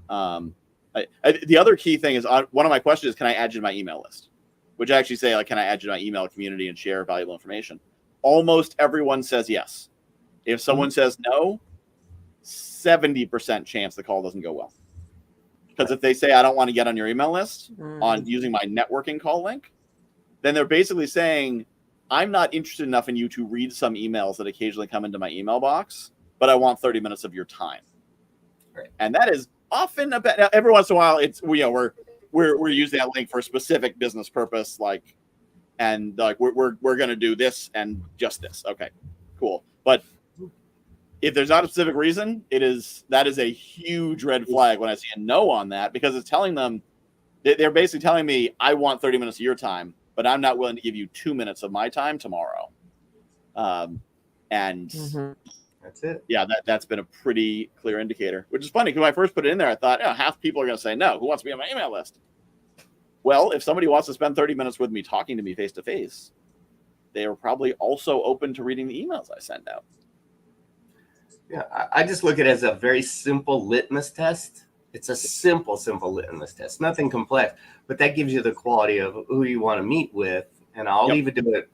The other key thing is one of my questions is, can I add you to my email list? Which I actually say, like, can I add you to my email community and share valuable information? Almost everyone says yes. If someone says no, 70% chance the call doesn't go well. Because if they say, I don't want to get on your email list on using my networking call link, then they're basically saying, I'm not interested enough in you to read some emails that occasionally come into my email box, but I want 30 minutes of your time. Right. And that is often every once in a while, it's, we're using that link for a specific business purpose, like, and like we're going to do this and just this. Okay, cool. But if there's not a specific reason, that is a huge red flag when I see a no on that, because it's telling them, they're basically telling me, I want 30 minutes of your time, but I'm not willing to give you 2 minutes of my time tomorrow. And that's it. Yeah, that's been a pretty clear indicator, which is funny because when I first put it in there, I thought, half people are going to say no. Who wants to be on my email list? Well, if somebody wants to spend 30 minutes with me talking to me face to face, they are probably also open to reading the emails I send out. Yeah, I just look at it as a very simple litmus test. It's a simple litmus test, nothing complex, but that gives you the quality of who you want to meet with. And I'll even do it,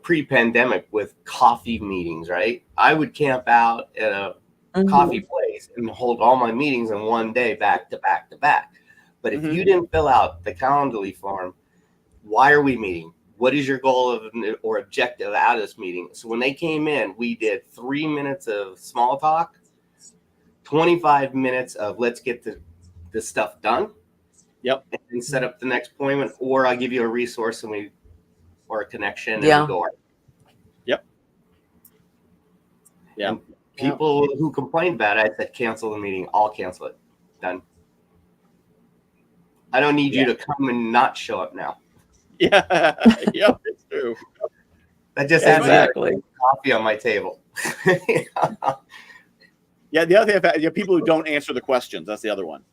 pre-pandemic with coffee meetings, right? I would camp out at a coffee place and hold all my meetings in one day, back to back to back. But if you didn't fill out the Calendly form, why are we meeting? What is your goal or objective out of this meeting? So when they came in, we did 3 minutes of small talk, 25 minutes of let's get this stuff done. Yep. And set up the next appointment, or I'll give you a resource or a connection and we go. Yep. Yeah. And people who complained about it, I said, cancel the meeting. I'll cancel it. Done. I don't need you to come and not show up now. Yeah. Yep. It's true. That just adds coffee on my table. Yeah. The other thing, people who don't answer the questions. That's the other one.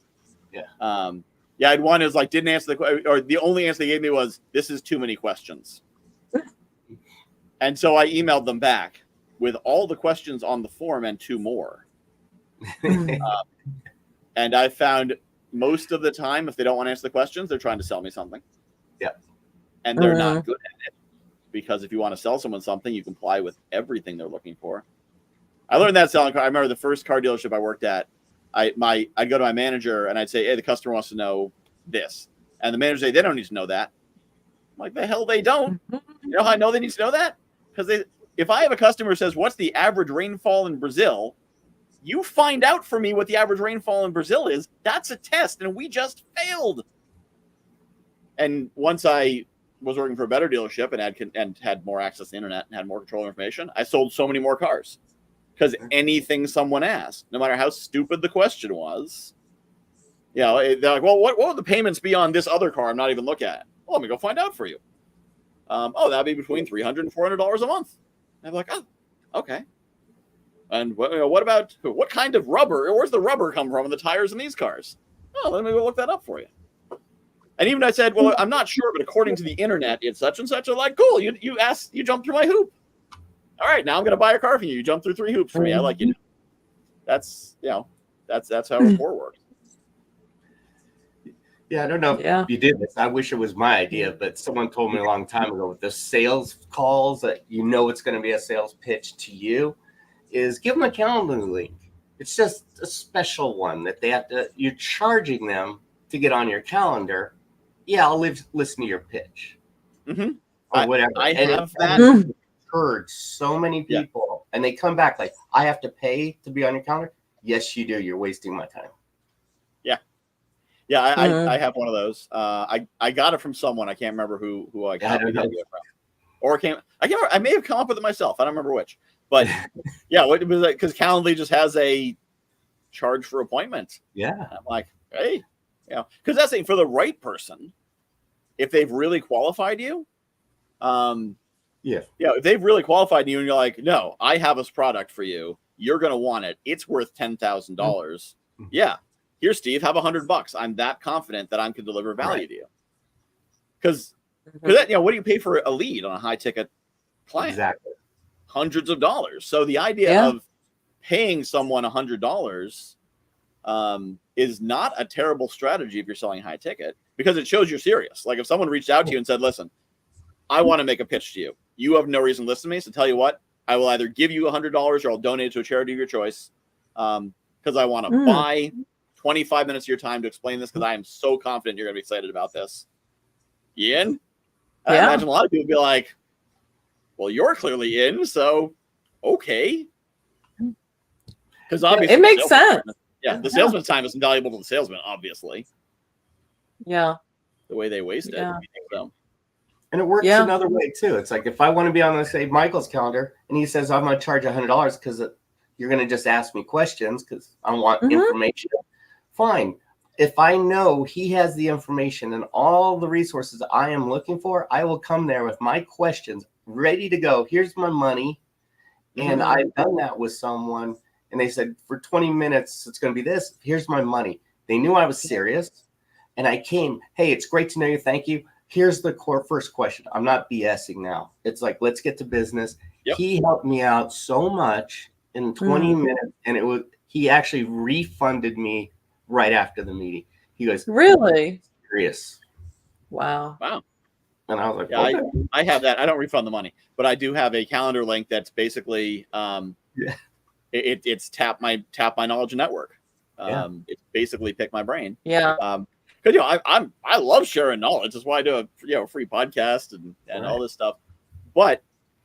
Yeah. I had one is like, didn't answer or the only answer they gave me was, this is too many questions. And so I emailed them back with all the questions on the form and 2 more. And I found most of the time, if they don't want to answer the questions, they're trying to sell me something. Yeah. And they're not good at it, because if you want to sell someone something, you comply with everything they're looking for. I learned that selling car. I remember the first car dealership I worked at, I'd go to my manager and I'd say, hey, the customer wants to know this. And the manager would say, they don't need to know that. I'm like, the hell they don't. You know how I know they need to know that? Because if I have a customer who says, what's the average rainfall in Brazil? You find out for me what the average rainfall in Brazil is. That's a test, and we just failed. And once I was working for a better dealership and had more access to the internet and had more control of information, I sold so many more cars because anything someone asked, no matter how stupid the question was, they're like, well, what would the payments be on this other car I'm not even looking at? Well, let me go find out for you. That'd be between $300 and $400 a month. And I'm like, oh, okay. And what about what kind of rubber? Where's the rubber come from in the tires in these cars? Oh, let me go look that up for you. And even I said, well, I'm not sure, but according to the internet, it's such and such. I'm like, cool. You jumped through my hoop. All right, now I'm going to buy a car from you. You jumped through 3 hoops for me. I like you. That's how rapport works. Yeah, I don't know if you did this. I wish it was my idea, but someone told me a long time ago with the sales calls that it's going to be a sales pitch to you is give them a calendar link. It's just a special one that you're charging them to get on your calendar. Yeah, I'll listen to your pitch. Mm-hmm. Or whatever. I have that. Heard so many people and they come back like, I have to pay to be on your calendar. Yes, you do. You're wasting my time. Yeah, I have one of those. I got it from someone. I can't remember who I got it from. Or I may have come up with it myself. I don't remember which. But yeah, it was because Calendly just has a charge for appointment. Yeah. I'm like, hey, because that's for the right person. If they've really qualified you, if they've really qualified you and you're like, no, I have this product for you. You're going to want it. It's worth $10,000. Mm-hmm. Yeah. Here, Steve, have $100. I'm that confident that I can deliver value to you. Because what do you pay for a lead on a high ticket plan? Exactly. Hundreds of dollars. So the idea of paying someone $100 is not a terrible strategy if you're selling high ticket, because it shows you're serious. Like if someone reached out to you and said, listen, I want to make a pitch to you. You have no reason to listen to me. So tell you what, I will either give you $100 or I'll donate it to a charity of your choice. Because I want to buy 25 minutes of your time to explain this, because I am so confident you're going to be excited about this. Ian? I imagine a lot of people be like, well, you're clearly in, so okay. Because obviously it makes sense. The salesman's time is invaluable to the salesman, obviously. Yeah. The way they waste it. So. And it works another way too. It's like if I want to be on, let's say, Michael's calendar, and he says, I'm going to charge $100 because you're going to just ask me questions because I want information. Fine. If I know he has the information and all the resources I am looking for, I will come there with my questions ready to go. Here's my money. And I've done that with someone, and they said, for 20 minutes, it's going to be this. Here's my money. They knew I was serious. And I came, hey, it's great to know you. Thank you. Here's the first question. I'm not BSing now. It's like, let's get to business. Yep. He helped me out so much in 20 minutes. And he actually refunded me right after the meeting. He goes, really? Serious. Wow. And I was like, okay. I have that. I don't refund the money, but I do have a calendar link that's basically it's tap my knowledge network. It's basically pick my brain. Yeah. Because I love sharing knowledge. That's why I do a free podcast and all this stuff. But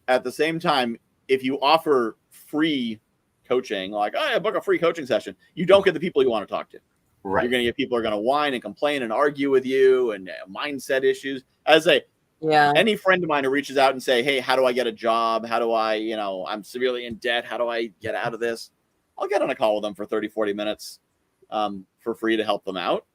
at the same time, if you offer free coaching, like I book a free coaching session, you don't get the people you want to talk to. Right. You're going to get people who are going to whine and complain and argue with you and mindset issues. Any friend of mine who reaches out and say, hey, how do I get a job? How do I, I'm severely in debt. How do I get out of this? I'll get on a call with them for 30, 40 minutes for free to help them out.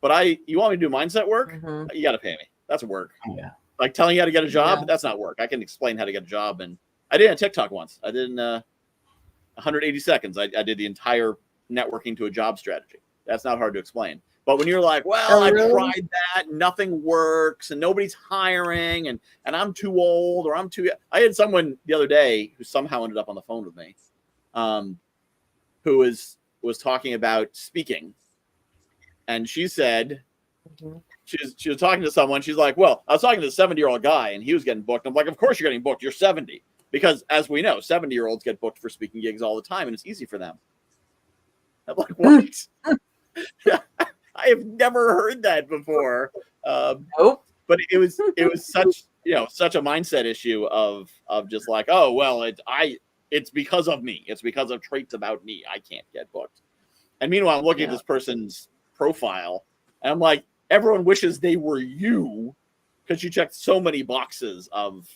But you want me to do mindset work? You got to pay me. That's work. Yeah. Like telling you how to get a job, that's not work. I can explain how to get a job. And I did it on TikTok once. I did in 180 seconds. I did the entire networking to a job strategy. That's not hard to explain. But when you're like, well, I've tried that, nothing works, and nobody's hiring, and I'm too old, or I had someone the other day who somehow ended up on the phone with me, who was talking about speaking. And she said, she was talking to someone. She's like, well, I was talking to a 70-year-old guy, and he was getting booked. I'm like, of course you're getting booked. You're 70. Because as we know, 70-year-olds get booked for speaking gigs all the time, and it's easy for them. I'm like, what? I have never heard that before. Nope. But it was such a mindset issue of just like, oh, well, it's because of me. It's because of traits about me. I can't get booked. And meanwhile, I'm looking at this person's profile, and I'm like, everyone wishes they were you, because she checked so many boxes of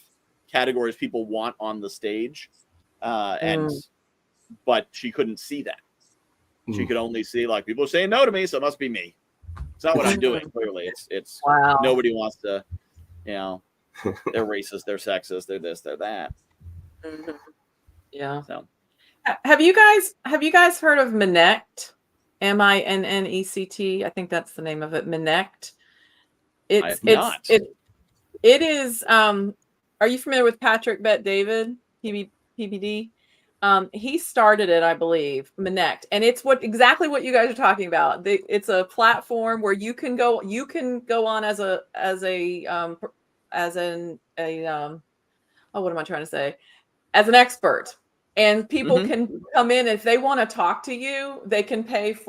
categories people want on the stage, but she couldn't see that. She could only see like people are saying no to me, so it must be me. It's not what I'm doing. Clearly, it's Wow. nobody wants to, they're racist, they're sexist, they're this, they're that. Yeah. So, have you guys heard of Minnect? Minnect. I think that's the name of it. Minnect. I have not. It is. Are you familiar with Patrick Bet David? PBD. He started it, I believe, Minnect, and it's exactly what you guys are talking about. It's a platform where you can go on as what am I trying to say? As an expert, and people can come in if they want to talk to you. They can pay if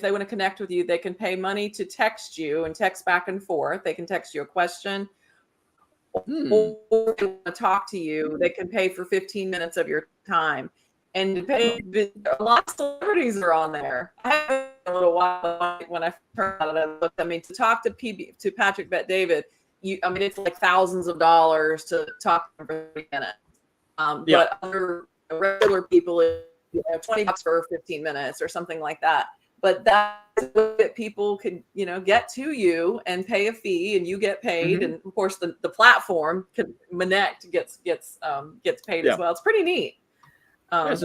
they want to connect with you. They can pay money to text you and text back and forth. They can text you a question. Or if they want to talk to you, they can pay for 15 minutes of your time. And a lot of celebrities are on there. I have a little while when I turned out I looked. I mean, to talk to Patrick Bet David, it's like thousands of dollars to talk to him for 3 minutes. But other regular people, $20 for 15 minutes or something like that. But that's what people could, get to you and pay a fee, and you get paid. And of course, the platform Minnect gets paid as well. It's pretty neat. There's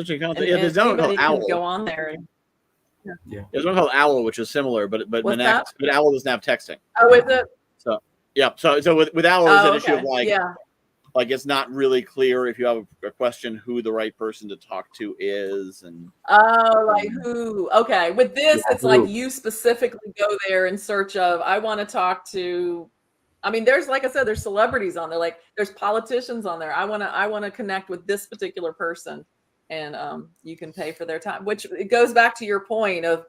one called Owl. Go on there. There's one called Owl, which is similar, but Minnect, but Owl doesn't have texting. Oh, is it? So with Owl, there's an issue of like it's not really clear if you have a question who the right person to talk to is, and like who? Okay, with this, it's like you specifically go there in search of. I want to talk to. I mean, there's like I said, there's celebrities on there. Like there's politicians on there. I want to connect with this particular person, and you can pay for their time. Which it goes back to your point of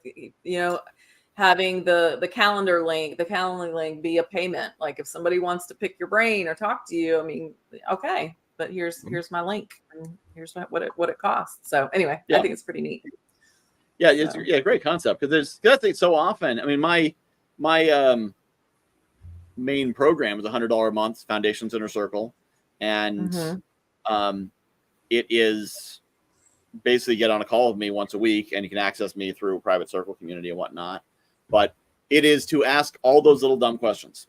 having the calendar link be a payment. Like if somebody wants to pick your brain or talk to you, I mean, okay, but here's my link and here's what it costs. So anyway, I think it's pretty neat. Yeah, it's great concept because I think so often. I mean, my main program is $100 a month, Foundations Inner Circle, and it is basically get on a call with me once a week, and you can access me through a private circle community and whatnot. But it is to ask all those little dumb questions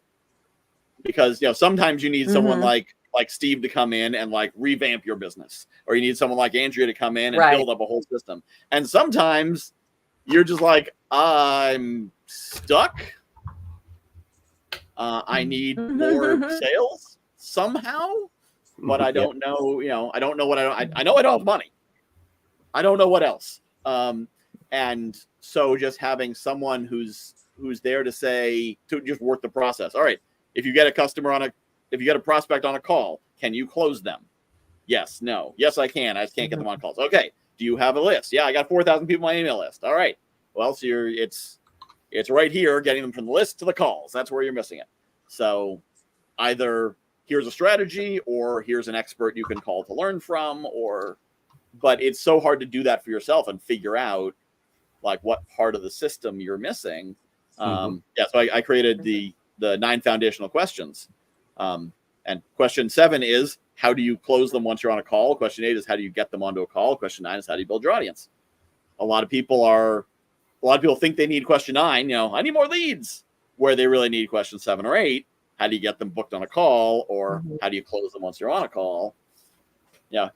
because sometimes you need someone like Steve to come in and like revamp your business, or you need someone like Andrea to come in and build up a whole system. And sometimes you're just like, I'm stuck. I need more sales somehow, but I don't know. I don't know what I know. I don't have money. I don't know what else. And so just having someone who's there to say, to just work the process. All right. If you get a customer if you get a prospect on a call, can you close them? Yes, no. Yes, I can. I just can't get them on calls. Okay. Do you have a list? Yeah, I got 4,000 people on my email list. All right. Well, so it's right here, getting them from the list to the calls. That's where you're missing it. So either here's a strategy, or here's an expert you can call to learn from, but it's so hard to do that for yourself and figure out like what part of the system you're missing. So I created the 9 foundational questions. And question 7 is, how do you close them once you're on a call? Question 8 is, how do you get them onto a call? Question 9 is, how do you build your audience? A lot of people think they need question 9, I need more leads, where they really need question 7 or 8. How do you get them booked on a call, or how do you close them once you're on a call? I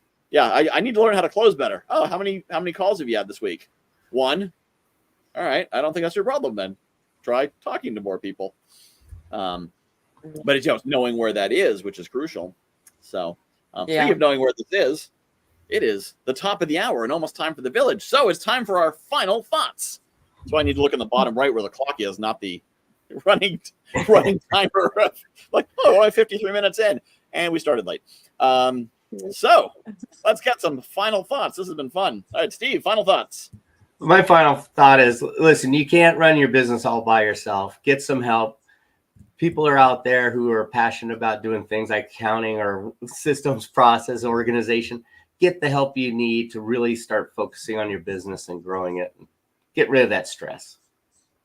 need to learn how to close better. Oh, how many calls have you had this week? 1. All right. I don't think that's your problem then. Try talking to more people. But it's knowing where that is, which is crucial. So speaking of knowing where this is, it is the top of the hour and almost time for the village. So it's time for our final thoughts. So I need to look in the bottom right where the clock is, not the running timer. Like, I'm 53 minutes in, and we started late. So let's get some final thoughts. This has been fun. All right, Steve, final thoughts. My final thought is, listen, you can't run your business all by yourself. Get some help. People are out there who are passionate about doing things like accounting or systems, process, organization. Get the help you need to really start focusing on your business and growing it. Get rid of that stress.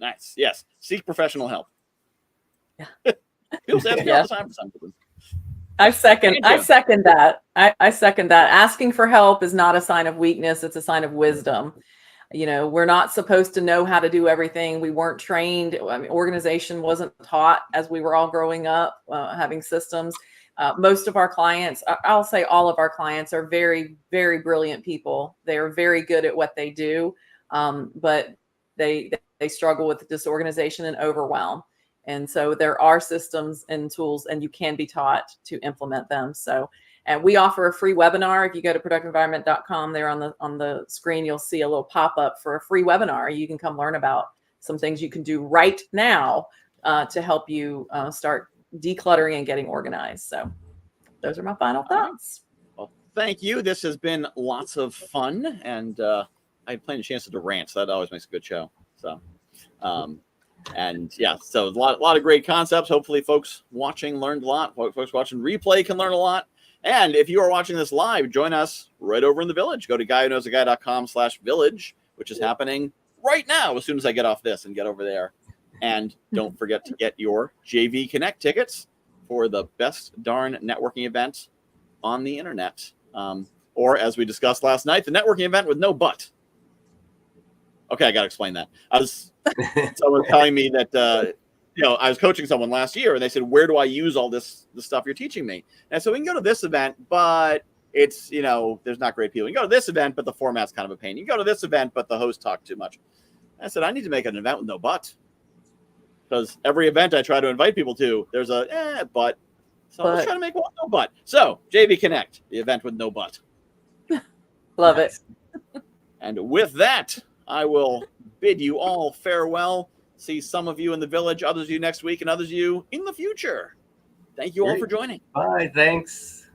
Nice. Yes. Seek professional help. Yeah. People say that all the time for some reason. I second Thank you. that. I second that. Asking for help is not a sign of weakness, it's a sign of wisdom. We're not supposed to know how to do everything. We weren't trained. I mean, organization wasn't taught as we were all growing up, having systems. Most of our clients, I'll say all of our clients, are very, very brilliant people. They are very good at what they do, but they struggle with disorganization and overwhelm. And so there are systems and tools, and you can be taught to implement them. So, and we offer a free webinar. If you go to productiveenvironment.com, there on the screen, you'll see a little pop-up for a free webinar. You can come learn about some things you can do right now to help you start decluttering and getting organized. So those are my final thoughts. Well, thank you. This has been lots of fun, and I had plenty of chances to rant, so that always makes a good show. So, and yeah, so a lot of great concepts. Hopefully, folks watching learned a lot. Folks watching replay can learn a lot. And if you are watching this live, join us right over in the village. Go to guywhoknowsaguy.com/village, which is happening right now as soon as I get off this and get over there. And don't forget to get your JV Connect tickets for the best darn networking event on the internet. Or as we discussed last night, the networking event with no butt. Okay, I got to explain that. Someone was telling me that, I was coaching someone last year, and they said, where do I use all the stuff you're teaching me? And so we can go to this event, but it's, there's not great people. You can go to this event, but the format's kind of a pain. You can go to this event, but the host talked too much. And I said, I need to make an event with no butt. Because every event I try to invite people to, there's a but. So let's try to make one with no butt. So, JV Connect, the event with no butt. Love it. And with that, I will bid you all farewell. See some of you in the village, others of you next week, and others of you in the future. Thank you all for joining. Bye. Thanks.